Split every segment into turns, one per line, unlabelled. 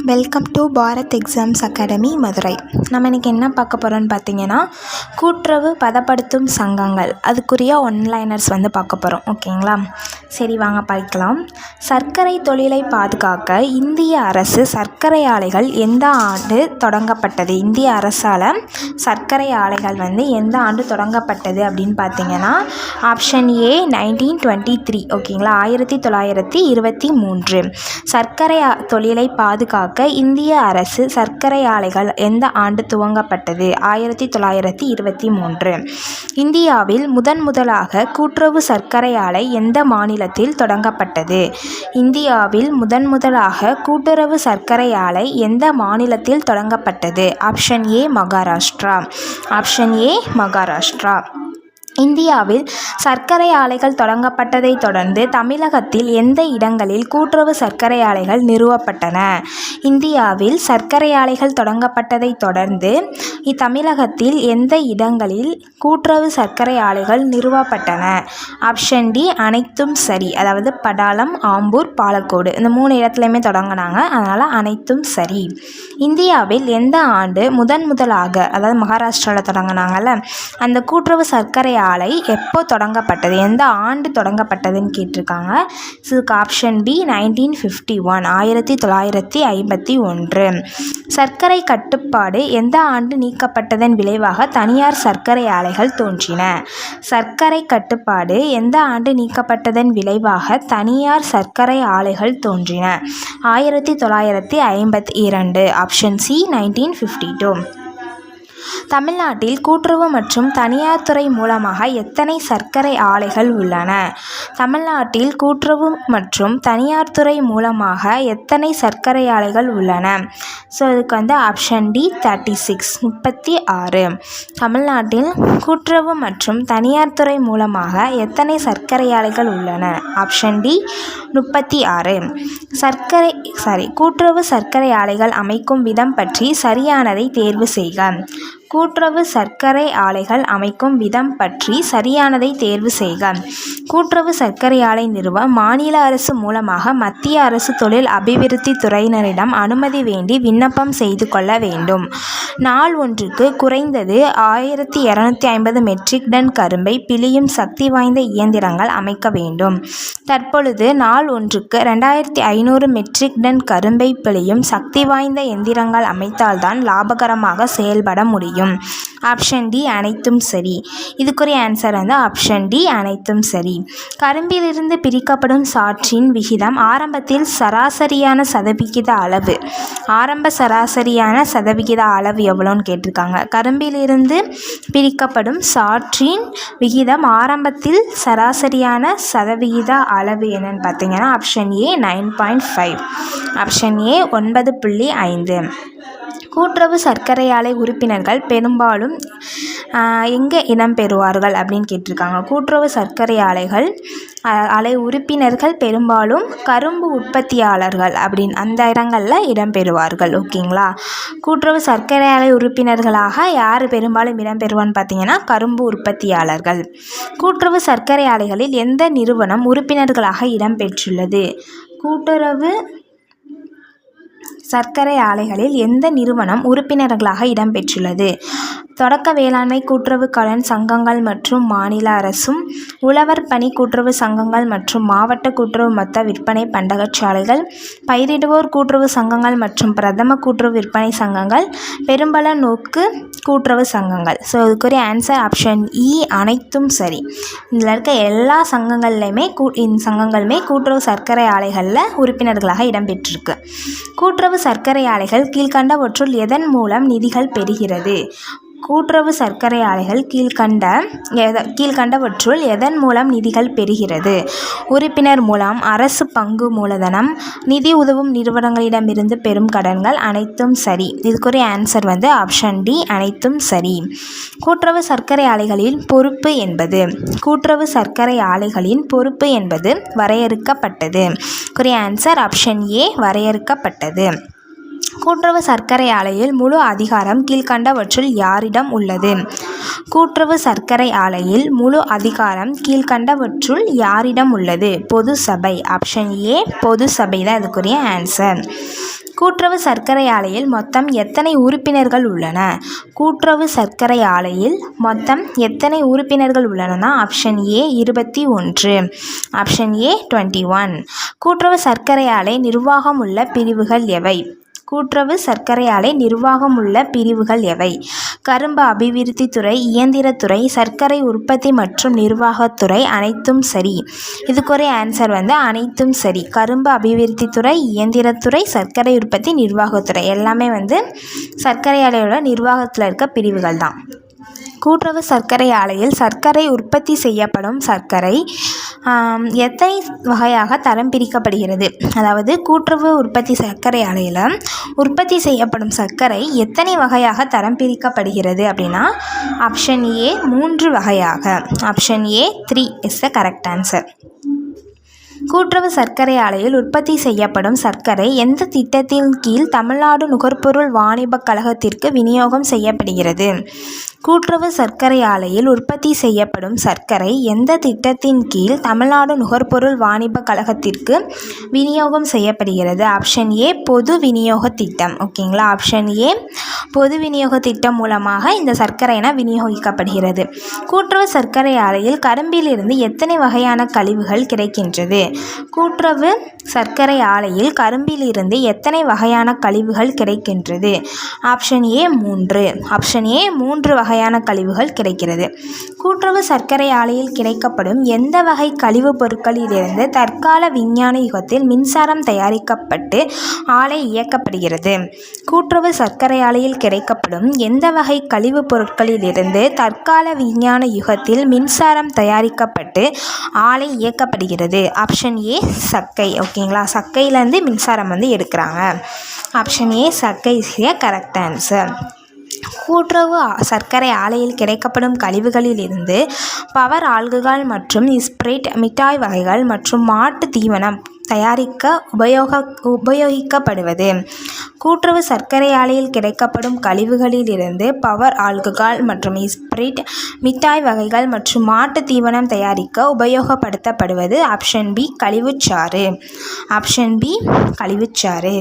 Welcome to Bharat exams academy Madurai. நம்ம இன்றைக்கி என்ன பார்க்க போகிறோன்னு பார்த்தீங்கன்னா, கூட்டுறவு பதப்படுத்தும் சங்கங்கள் அதுக்குரிய ஒன்லைனர்ஸ் பார்க்க போகிறோம். ஓகேங்களா? சரி, வாங்க பார்க்கலாம். சர்க்கரை தொழிலை பாதுகாக்க இந்திய அரசு சர்க்கரை ஆலைகள் எந்த ஆண்டு தொடங்கப்பட்டது? இந்திய அரசால் சர்க்கரை ஆலைகள் எந்த ஆண்டு தொடங்கப்பட்டது அப்படின்னு பார்த்தீங்கன்னா, ஆப்ஷன் ஏ 1923. ஓகேங்களா? 1923. சர்க்கரை தொழிலை பாதுகாக்க இந்திய அரசு சர்க்கரை ஆலைகள் எந்த ஆண்டு துவங்கப்பட்டது? 1923. இந்தியாவில் முதலாக கூட்டுறவு சர்க்கரை ஆலை எந்த மாநிலத்தில் தொடங்கப்பட்டது? இந்தியாவில் முதலாக கூட்டுறவு சர்க்கரை ஆலை எந்த மாநிலத்தில் தொடங்கப்பட்டது? Option A Maharashtra. Option A Maharashtra. இந்தியாவில் சர்க்கரை ஆலைகள் தொடங்கப்பட்டதை தொடர்ந்து தமிழகத்தில் எந்த இடங்களில் கூட்டுறவு சர்க்கரை ஆலைகள் நிறுவப்பட்டன? இந்தியாவில் சர்க்கரை ஆலைகள் தொடங்கப்பட்டதை தொடர்ந்து தமிழகத்தில் எந்த இடங்களில் கூட்டுறவு சர்க்கரை ஆலைகள் நிறுவப்பட்டன? ஆப்ஷன் டி அனைத்தும் சரி. அதாவது படாலம், ஆம்பூர், பாலக்கோடு இந்த 3 இடத்துலையுமே தொடங்கினாங்க. அதனால் அனைத்தும் சரி. இந்தியாவில் எந்த ஆண்டு முதலாக, அதாவது மகாராஷ்டிராவில் தொடங்கினாங்கல்ல, அந்த கூட்டுறவு சர்க்கரை ஆலை எப்போ தொடங்கப்பட்டது? எந்த ஆண்டு தொடங்கப்பட்டதுன்னு கேட்டிருக்காங்க. இதுக்கு ஆப்ஷன் பி 1951. 1951. சர்க்கரை கட்டுப்பாடு எந்த ஆண்டு நீக்கப்பட்டதன் விளைவாக தனியார் சர்க்கரை ஆலைகள் தோன்றின? சர்க்கரை கட்டுப்பாடு எந்த ஆண்டு நீக்கப்பட்டதன் விளைவாக தனியார் சர்க்கரை ஆலைகள் தோன்றின? 1952. Option C 1952. தமிழ்நாட்டில் கூட்டுறவு மற்றும் தனியார் துறை மூலமாக எத்தனை சர்க்கரை ஆலைகள் உள்ளன? தமிழ்நாட்டில் கூட்டுறவு மற்றும் தனியார் துறை மூலமாக எத்தனை சர்க்கரை ஆலைகள் உள்ளன? ஸோ இதுக்கு ஆப்ஷன் டி 36. 36. தமிழ்நாட்டில் கூட்டுறவு மற்றும் தனியார் துறை மூலமாக எத்தனை சர்க்கரை ஆலைகள் உள்ளன? Option D 36. கூட்டுறவு சர்க்கரை ஆலைகள் அமைக்கும் விதம் பற்றி சரியானதை தேர்வு செய்க. கூட்டுறவு சர்க்கரை ஆலைகள் அமைக்கும் விதம் பற்றி சரியானதை தேர்வு செய்க. கூட்டுறவு சர்க்கரை ஆலை நிறுவ மாநில அரசு மூலமாக மத்திய அரசு தொழில் அபிவிருத்தி துறையினரிடம் அனுமதி வேண்டி விண்ணப்பம் செய்து கொள்ள வேண்டும். நாள் ஒன்றுக்கு குறைந்தது 1250 மெட்ரிக் டன் கரும்பை பிழியும் சக்தி வாய்ந்த இயந்திரங்கள் அமைக்க வேண்டும். தற்பொழுது நாள் ஒன்றுக்கு 2500 மெட்ரிக் டன் கரும்பை பிழியும் சக்தி வாய்ந்த எந்திரங்கள் அமைத்தால்தான் லாபகரமாக செயல்பட முடியும். ஆப்ஷன் டி அனைத்தும் சரி. இதுக்குரிய ஆன்சர் ஆப்ஷன் டி அனைத்தும் சரி. கரும்பிலிருந்து பிரிக்கப்படும் சாற்றின் விகிதம் ஆரம்பத்தில் சராசரியான சதவிகித அளவு. ஆரம்ப சராசரியான சதவிகித அளவு எவ்வளோன்னு கேட்டிருக்காங்க. கரும்பிலிருந்து பிரிக்கப்படும் சாற்றின் விகிதம் ஆரம்பத்தில் சராசரியான சதவிகித அளவு என்னன்னு பார்த்தீங்கன்னா ஆப்ஷன் ஏ 9.5. Option A 9.5. கூட்டுறவு சர்க்கரை ஆலை உறுப்பினர்கள் பெரும்பாலும் எங்கே இடம்பெறுவார்கள் அப்படின்னு கேட்டிருக்காங்க. கூட்டுறவு சர்க்கரை ஆலை உறுப்பினர்கள் பெரும்பாலும் கரும்பு உற்பத்தியாளர்கள் அப்படின்னு அந்த இடங்களில் இடம்பெறுவார்கள். ஓகேங்களா? கூட்டுறவு சர்க்கரை ஆலை உறுப்பினர்களாக யார் பெரும்பாலும் இடம்பெறுவான்னு பார்த்தீங்கன்னா கரும்பு உற்பத்தியாளர்கள். கூட்டுறவு சர்க்கரை ஆலைகளில் எந்த நிறுவனம் உறுப்பினர்களாக இடம்பெற்றுள்ளது? கூட்டுறவு சர்க்கரை ஆலைகளில் எந்த நிறுவனம் உறுப்பினர்களாக இடம்பெற்றுள்ளது? தொடக்க வேளாண்மை கூட்டுறவு கடன் சங்கங்கள் மற்றும் மாநில அரசும், உழவர் பணி கூட்டுறவு சங்கங்கள் மற்றும் மாவட்ட கூட்டுறவு மொத்த விற்பனை பண்டகச்சாலைகள், பயிரிடுவோர் கூட்டுறவு சங்கங்கள் மற்றும் பிரதம கூட்டுறவு விற்பனை சங்கங்கள், பெரும்பல நோக்கு கூட்டுறவு சங்கங்கள். ஸோ இதுக்குரிய ஆன்சர் ஆப்ஷன் இ அனைத்தும் சரி. இதில் இருக்க எல்லா சங்கங்கள்லையுமே சங்கங்களுமே கூட்டுறவு சர்க்கரை ஆலைகளில் உறுப்பினர்களாக இடம்பெற்றிருக்கு. கூட்டுறவு சர்க்கரை ஆலைகள் கீழ்கண்டவற்றுள் எதன் மூலம் நிதிகள் பெறுகிறது? கூட்டுறவு சர்க்கரை ஆலைகள் கீழ்கண்டவற்றுள் எதன் மூலம் நிதிகள் பெறுகிறது? உறுப்பினர் மூலம், அரசு பங்கு மூலதனம், நிதி உதவும் நிறுவனங்களிடமிருந்து பெறும் கடன்கள். அனைத்தும் சரி. இதுக்குரிய ஆன்சர் ஆப்ஷன் டி அனைத்தும் சரி. கூட்டுறவு சர்க்கரை ஆலைகளின் பொறுப்பு என்பது? கூட்டுறவு சர்க்கரை ஆலைகளின் பொறுப்பு என்பது வரையறுக்கப்பட்டது. இதுக்குரிய ஆன்சர் ஆப்ஷன் ஏ வரையறுக்கப்பட்டது. கூட்டுறவு சர்க்கரை ஆலையில் முழு அதிகாரம் கீழ்கண்டவற்றுள் யாரிடம் உள்ளது? கூட்டுறவு சர்க்கரை ஆலையில் முழு அதிகாரம் கீழ்கண்டவற்றுள் யாரிடம் உள்ளது? பொது சபை. ஆப்ஷன் ஏ பொது சபை தான் இதுக்குரிய ஆன்சர். கூட்டுறவு சர்க்கரை ஆலையில் மொத்தம் எத்தனை உறுப்பினர்கள் உள்ளன? கூட்டுறவு சர்க்கரை ஆலையில் மொத்தம் எத்தனை உறுப்பினர்கள் உள்ளன? Option A 21, option A 21. கூட்டுறவு சர்க்கரை ஆலை நிர்வாகம் உள்ள பிரிவுகள் எவை? கூட்டுறவு சர்க்கரை ஆலை நிர்வாகம் உள்ள பிரிவுகள் எவை? கரும்பு அபிவிருத்தி துறை, இயந்திரத்துறை, சர்க்கரை உற்பத்தி மற்றும் நிர்வாகத்துறை. அனைத்தும் சரி. இதுக்குரிய ஆன்சர் அனைத்தும் சரி. கரும்பு அபிவிருத்தி துறை, இயந்திரத்துறை, சர்க்கரை உற்பத்தி, நிர்வாகத்துறை எல்லாமே சர்க்கரை ஆலையோட நிர்வாகத்தில் இருக்க பிரிவுகள் தான். கூட்டுறவு சர்க்கரை ஆலையில் சர்க்கரை உற்பத்தி செய்யப்படும் சர்க்கரை எத்தனை வகையாக தரம் பிரிக்கப்படுகிறது? அதாவது கூட்டுறவு உற்பத்தி சர்க்கரை ஆலையில் உற்பத்தி செய்யப்படும் சர்க்கரை எத்தனை வகையாக தரம் பிரிக்கப்படுகிறது அப்படின்னா ஆப்ஷன் ஏ 3 வகையாக. Option A 3 is the correct answer. கூட்டுறவு சர்க்கரை ஆலையில் உற்பத்தி செய்யப்படும் சர்க்கரை எந்த திட்டத்தின் கீழ் தமிழ்நாடு நுகர்பொருள் வாணிபக் கழகத்திற்கு விநியோகம் செய்யப்படுகிறது? கூட்டுறவு சர்க்கரை ஆலையில் உற்பத்தி செய்யப்படும் சர்க்கரை எந்த திட்டத்தின் கீழ் தமிழ்நாடு நுகர்பொருள் வாணிபக் கழகத்திற்கு விநியோகம் செய்யப்படுகிறது? ஆப்ஷன் ஏ பொது விநியோக திட்டம். ஓகேங்களா, ஆப்ஷன் ஏ பொது விநியோக திட்டம் மூலமாக இந்த சர்க்கரை விநியோகிக்கப்படுகிறது. கூட்டுறவு சர்க்கரை ஆலையில் கரும்பிலிருந்து எத்தனை வகையான கழிவுகள் கிடைக்கின்றது? கூட்டுறவு சர்க்கரை ஆலையில் கரும்பிலிருந்து எத்தனை வகையான கழிவுகள் கிடைக்கின்றது? Option A 3. ஆப்ஷன் ஏ 3 வகையான கழிவுகள் கிடைக்கிறது. கூட்டுறவு சர்க்கரை ஆலையில் கிடைக்கப்படும் எந்த வகை கழிவுப் பொருட்களிலிருந்து தற்கால விஞ்ஞான யுகத்தில் மின்சாரம் தயாரிக்கப்பட்டு ஆலை இயக்கப்படுகிறது? கூட்டுறவு சர்க்கரை ஆலையில் கிடைக்கப்படும் எந்த வகை கழிவுப் பொருட்களிலிருந்து தற்கால விஞ்ஞான யுகத்தில் மின்சாரம் தயாரிக்கப்பட்டு ஆலை இயக்கப்படுகிறது? ஆப்ஷன் ஏ சக்கை. ஓகேங்களா, சக்கையிலேருந்து மின்சாரம் எடுக்கிறாங்க. ஆப்ஷன் ஏ சக்கை இஸ் ஏ கரெக்ட் ஆன்சர். கூட்டுறவு சர்க்கரை ஆலையில் கிடைக்கப்படும் கழிவுகளிலிருந்து பவர் ஆல்கஹால் மற்றும் ஸ்பிரிட், மிட்டாய் வகைகள் மற்றும் மாட்டு தீவனம் தயாரிக்க உபயோகிக்கப்படுவது? கூட்டுறவு சர்க்கரை ஆலையில் கிடைக்கப்படும் கழிவுகளிலிருந்து பவர் ஆல்கஹால் மற்றும் ஸ்பிரிட், மிட்டாய் வகைகள் மற்றும் மாட்டு தீவனம் தயாரிக்க உபயோகப்படுத்தப்படுவது? ஆப்ஷன் பி கழிவுச்சாறு. ஆப்ஷன் பி கழிவுச்சாறு.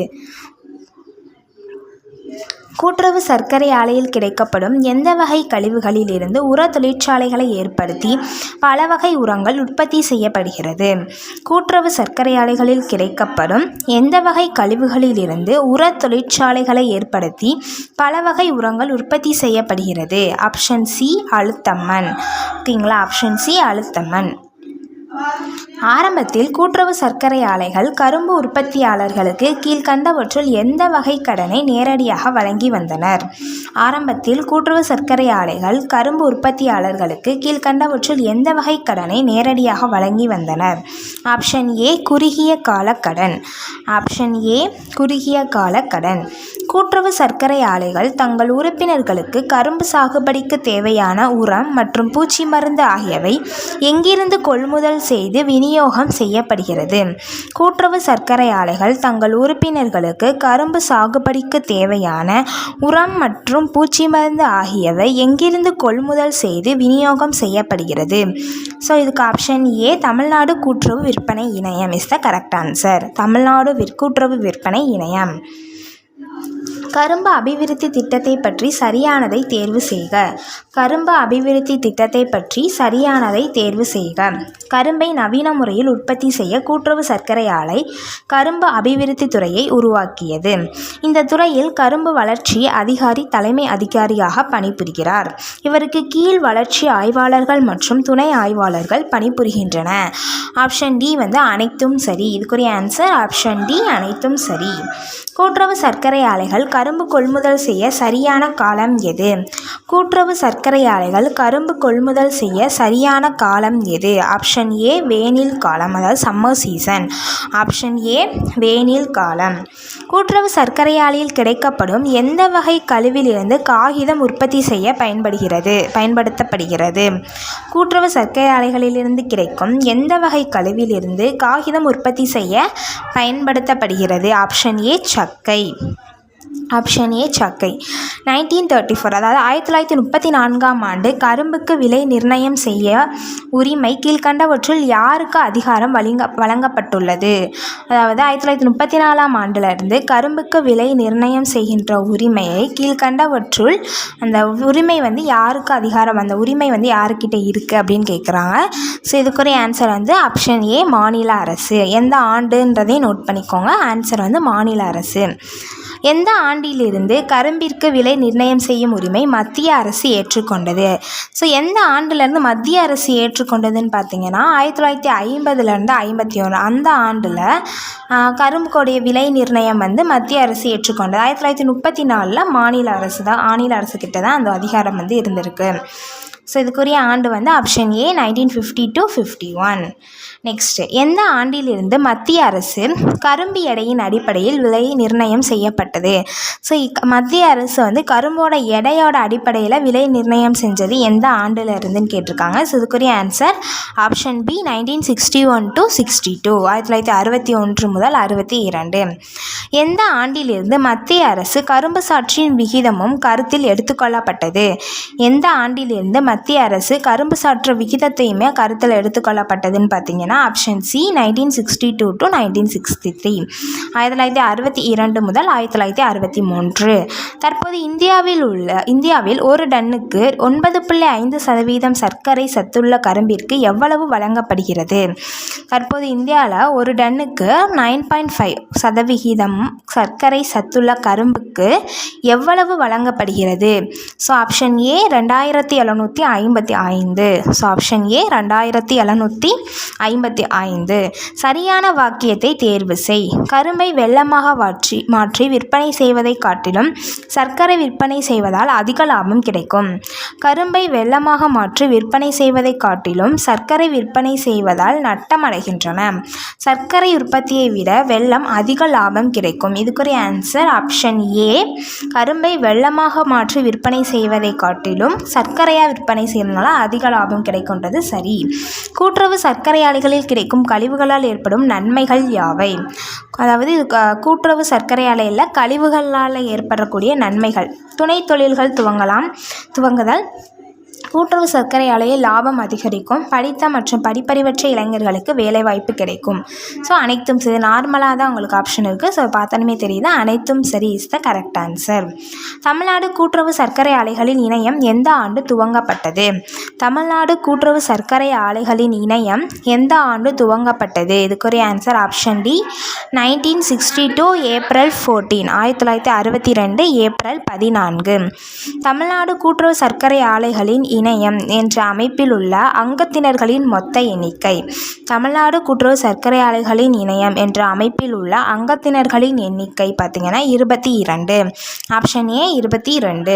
கூட்டுறவு சர்க்கரை ஆலையில் கிடைக்கப்படும் எந்த வகை கழிவுகளிலிருந்து உர தொழிற்சாலைகளை ஏற்படுத்தி பல வகை உரங்கள் உற்பத்தி செய்யப்படுகிறது? கூட்டுறவு சர்க்கரை ஆலைகளில் கிடைக்கப்படும் எந்த வகை கழிவுகளிலிருந்து உர தொழிற்சாலைகளை ஏற்படுத்தி பல வகை உரங்கள் உற்பத்தி செய்யப்படுகிறது? ஆப்ஷன் சி அழுத்தம்மன். ஓகேங்களா, ஆப்ஷன் சி அழுத்தம்மன். ஆரம்பத்தில் கூட்டுறவு சர்க்கரை ஆலைகள் கரும்பு உற்பத்தியாளர்களுக்கு கீழ்கண்டவற்றுள் எந்த வகை கடனை நேரடியாக வழங்கி வந்தனர்? ஆரம்பத்தில் கூட்டுறவு சர்க்கரை ஆலைகள் கரும்பு உற்பத்தியாளர்களுக்கு கீழ்கண்டவற்றுள் எந்த வகை கடனை நேரடியாக வழங்கி வந்தனர்? ஆப்ஷன் ஏ குறுகிய கால கடன். ஆப்ஷன் ஏ குறுகிய கால கடன். கூட்டுறவு சர்க்கரை ஆலைகள் தங்கள் உறுப்பினர்களுக்கு கரும்பு சாகுபடிக்கு தேவையான உரம் மற்றும் பூச்சி மருந்து ஆகியவை எங்கிருந்து கொள்முதல் செய்து விநியோகம் செய்யப்படுகிறது? கூட்டுறவு சர்க்கரை ஆலைகள் தங்கள் உறுப்பினர்களுக்கு கரும்பு சாகுபடிக்கு தேவையான உரம் மற்றும் பூச்சி மருந்து ஆகியவை எங்கிருந்து கொள்முதல் செய்து விநியோகம் செய்யப்படுகிறது? ஸோ இதுக்கு ஆப்ஷன் ஏ தமிழ்நாடு கூட்டுறவு விற்பனை இணையம் is the correct answer. Tamil Nadu கூட்டுறவு விற்பனை இணையம். கரும்பு அபிவிருத்தி திட்டத்தை பற்றி சரியானதை தேர்வு செய்க. கரும்பு அபிவிருத்தி திட்டத்தை பற்றி சரியானதை தேர்வு செய்க. கரும்பை நவீன முறையில் உற்பத்தி செய்ய கூட்டுறவு சர்க்கரை ஆலை கரும்பு அபிவிருத்தி துறையை உருவாக்கியது. இந்த துறையில் கரும்பு வளர்ச்சி அதிகாரி தலைமை அதிகாரியாக பணிபுரிகிறார். இவருக்கு கீழ் வளர்ச்சி ஆய்வாளர்கள் மற்றும் துணை ஆய்வாளர்கள் பணிபுரிகின்றன. ஆப்ஷன் டி அனைத்தும் சரி. இதுக்குரிய ஆன்சர் ஆப்ஷன் டி அனைத்தும் சரி. கூட்டுறவு சர்க்கரை ஆலைகள் கரும்பு கொள்முதல் செய்ய சரியான காலம் எது? கூட்டுறவு சர்க்கரை ஆலைகள் கரும்பு கொள்முதல் செய்ய சரியான காலம் எது? ஆப்ஷன் ஏ வேனில் காலம், அதாவது சம்மர் சீசன். ஆப்ஷன் ஏ வேனில் காலம். கூட்டுறவு சர்க்கரை ஆலையில் கிடைக்கப்படும் எந்த வகை கழிவிலிருந்து காகிதம் உற்பத்தி செய்ய பயன்படுத்தப்படுகிறது? கூட்டுறவு சர்க்கரை ஆலைகளிலிருந்து கிடைக்கும் எந்த வகை கழிவிலிருந்து காகிதம் உற்பத்தி செய்ய பயன்படுத்தப்படுகிறது? ஆப்ஷன் ஏ சக்கை. ஆப்ஷன் ஏ சக்கை. 1934 அதாவது 1934ஆம் ஆண்டு கரும்புக்கு விலை நிர்ணயம் செய்ய உரிமை கீழ்கண்டவற்றுள் யாருக்கு அதிகாரம் வழங்கப்பட்டுள்ளது? அதாவது 1934ஆம் ஆண்டிலிருந்து கரும்புக்கு விலை நிர்ணயம் செய்கின்ற உரிமையை கீழ்கண்டவற்றுள் அந்த உரிமை யாருக்கு அதிகாரம், அந்த உரிமை யாருக்கிட்ட இருக்குது அப்படின்னு கேட்குறாங்க. ஸோ இதுக்குரிய ஆன்சர் ஆப்ஷன் ஏ மாநில அரசு. எந்த ஆண்டுன்றதையும் நோட் பண்ணிக்கோங்க. ஆன்சர் மாநில அரசு. எந்த ஆண்டிலிருந்து கரும்பிற்கு விலை நிர்ணயம் செய்யும் உரிமை மத்திய அரசு ஏற்றுக்கொண்டது? ஸோ எந்த ஆண்டிலேருந்து மத்திய அரசு ஏற்றுக்கொண்டதுன்னு பார்த்தீங்கன்னா 1950லேருந்து 51 அந்த ஆண்டில் கரும்புடைய விலை நிர்ணயம் மத்திய அரசு ஏற்றுக்கொண்டது. 1934 மாநில அரசுக்கிட்ட தான் அந்த அதிகாரம் இருந்திருக்கு. ஸோ இதுக்குரிய ஆண்டு ஆப்ஷன் ஏ 1950-51. நெக்ஸ்ட்டு, எந்த ஆண்டிலிருந்து மத்திய அரசு கரும்பு எடையின் அடிப்படையில் விலை நிர்ணயம் செய்யப்பட்டது? ஸோ மத்திய அரசு கரும்போட எடையோட அடிப்படையில் விலை நிர்ணயம் செஞ்சது எந்த ஆண்டில் இருந்துன்னு கேட்டிருக்காங்க. ஸோ இதுக்குரிய ஆன்சர் ஆப்ஷன் பி 1961-62. 1961 முதல் 62. எந்த ஆண்டிலிருந்து மத்திய அரசு கரும்பு சாற்றின் விகிதமும் கருத்தில் எடுத்துக்கொள்ளப்பட்டது? எந்த ஆண்டிலிருந்து மத்திய அரசு கரும்பு சாற்று விகிதத்தையுமே கருத்தில் எடுத்துக்கொள்ளப்பட்டதுன்னு பார்த்தீங்கன்னா ஆப்ஷன் சி 1962-1963. 1962 முதல் 1963. தற்போது இந்தியாவில் ஒரு டன்னுக்கு 9.5% சர்க்கரை சத்துள்ள கரும்பிற்கு எவ்வளவு வழங்கப்படுகிறது? தற்போது இந்தியாவில் ஒரு டன்னுக்கு 9.5% சர்க்கரை சத்துள்ள கரும்புக்கு எவ்வளவு வழங்கப்படுகிறது? So option A 2755. So option A 2755. சரியான வாக்கியத்தை தேர்வு செய். கரும்பை வெல்லமாக மாற்றி விற்பனை செய்வதை காட்டிலும் சர்க்கரை விற்பனை செய்வதால் அதிக லாபம் கிடைக்கும். கரும்பை வெல்லமாக மாற்றி விற்பனை செய்வதை காட்டிலும் சர்க்கரை விற்பனை செய்வதால் நட்டமடைகின்றன. சர்க்கரை உற்பத்தியை விட வெல்லம் அதிக லாபம் கிடைக்கும். இதுக்குரிய ஆன்சர் ஆப்ஷன் ஏ. கரும்பை வெல்லமாக மாற்றி விற்பனை செய்வதை காட்டிலும் சர்க்கரையாக விற்பனை செய்வதனால அதிக லாபம் கிடைக்கின்றது சரி. கூட்டுறவு சர்க்கரை ஆலைகளில் கிடைக்கும் கழிவுகளால் ஏற்படும் நன்மைகள் யாவை? அதாவது கூட்டுறவு சர்க்கரை ஆலையில் கழிவுகளால் ஏற்படக்கூடிய நன்மைகள். துணை தொழில்கள் துவங்குதல். கூட்டுறவு சர்க்கரை ஆலையில் லாபம் அதிகரிக்கும். படித்த மற்றும் படிப்பறிவற்ற இளைஞர்களுக்கு வேலைவாய்ப்பு கிடைக்கும். ஸோ அனைத்தும் சரி. நார்மலாக தான் உங்களுக்கு ஆப்ஷன் இருக்குது. ஸோ பார்த்தாலுமே தெரியுது அனைத்தும் சரி is the correct answer. Tamil Nadu கூட்டுறவு சர்க்கரை ஆலைகளின் இணையம் எந்த ஆண்டு துவங்கப்பட்டது? தமிழ்நாடு கூட்டுறவு சர்க்கரை ஆலைகளின் இணையம் எந்த ஆண்டு துவங்கப்பட்டது? இதுக்குரிய answer option D 1962 April 14. 1962 April 14. Tamil Nadu கூட்டுறவு சர்க்கரை ஆலைகளின் இணையம் என்ற அமைப்பில் உள்ள அங்கத்தினர்களின் மொத்த எண்ணிக்கை. தமிழ்நாடு கூட்டுறவு சர்க்கரை ஆலைகளின் இணையம் என்ற அமைப்பில் உள்ள அங்கத்தினர்களின் எண்ணிக்கை பார்த்தீங்கன்னா 22. Option A 22.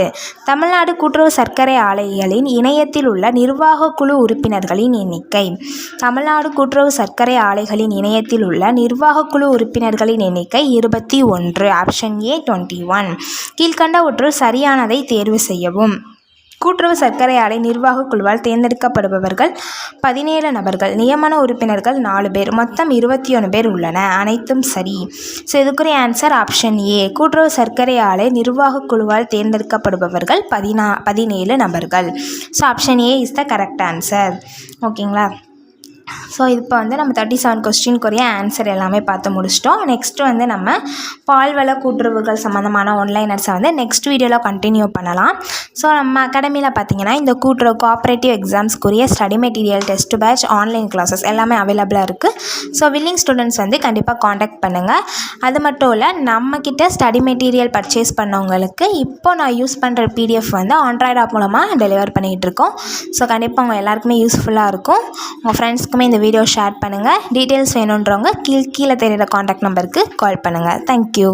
தமிழ்நாடு கூட்டுறவு சர்க்கரை ஆலைகளின் இணையத்தில் உள்ள நிர்வாக குழு உறுப்பினர்களின் எண்ணிக்கை. தமிழ்நாடு கூட்டுறவு சர்க்கரை ஆலைகளின் இணையத்தில் உள்ள நிர்வாக குழு உறுப்பினர்களின் எண்ணிக்கை 21. Option A 21. கீழ்கண்டவற்றுள் சரியானதை தேர்வு செய்யவும். கூட்டுறவு சர்க்கரை ஆலை நிர்வாக குழுவால் தேர்ந்தெடுக்கப்படுபவர்கள் 17 நபர்கள். நியமன உறுப்பினர்கள் 4 பேர். மொத்தம் 21 பேர் உள்ளன. அனைத்தும் சரி. ஸோ இதுக்குரிய ஆன்சர் ஆப்ஷன் ஏ. கூட்டுறவு சர்க்கரை ஆலை நிர்வாக குழுவால் தேர்ந்தெடுக்கப்படுபவர்கள் 17 நபர்கள். So option A is the correct answer. ஓகேங்களா? ஸோ இப்போ நம்ம 37 கொஸ்டினுக்குரிய ஆன்சர் எல்லாமே பார்த்து முடிச்சிட்டோம். நெக்ஸ்ட்டு நம்ம பால்வள கூட்டுறவுகள் சம்மந்தமான ஒன்லைனர்ஸை நெக்ஸ்ட் வீடியோவில் கண்டினியூ பண்ணலாம். ஸோ நம்ம அகாடமியில் பார்த்தீங்கன்னா இந்த கூட்டுறவு கோஆப்ரேட்டிவ் எக்ஸாம்ஸ்க்குரிய study material, test batch, online classes எல்லாமே அவைலபிளாக இருக்குது. ஸோ வில்லிங் ஸ்டூடெண்ட்ஸ் கண்டிப்பாக காண்டாக்ட் பண்ணுங்கள். அது மட்டும் இல்லை, நம்மக்கிட்ட ஸ்டடி மெட்டீரியல் பர்ச்சேஸ் பண்ணவங்களுக்கு இப்போ நான் யூஸ் பண்ணுற பிடிஎஃப் ஆண்ட்ராய்டு ஆப் மூலமாக டெலிவர் பண்ணிகிட்டு இருக்கோம். ஸோ கண்டிப்பாக அவங்க எல்லாருக்குமே யூஸ்ஃபுல்லாக இருக்கும். உங்கள் ஃப்ரெண்ட்ஸ்க்குமே இந்த வீடியோ ஷேர் பண்ணுங்கள். டீட்டெயில்ஸ் வேணுன்றவங்க கீழே தெரியுற காண்டாக்ட் நம்பருக்கு கால் பண்ணுங்கள். தேங்க்யூ.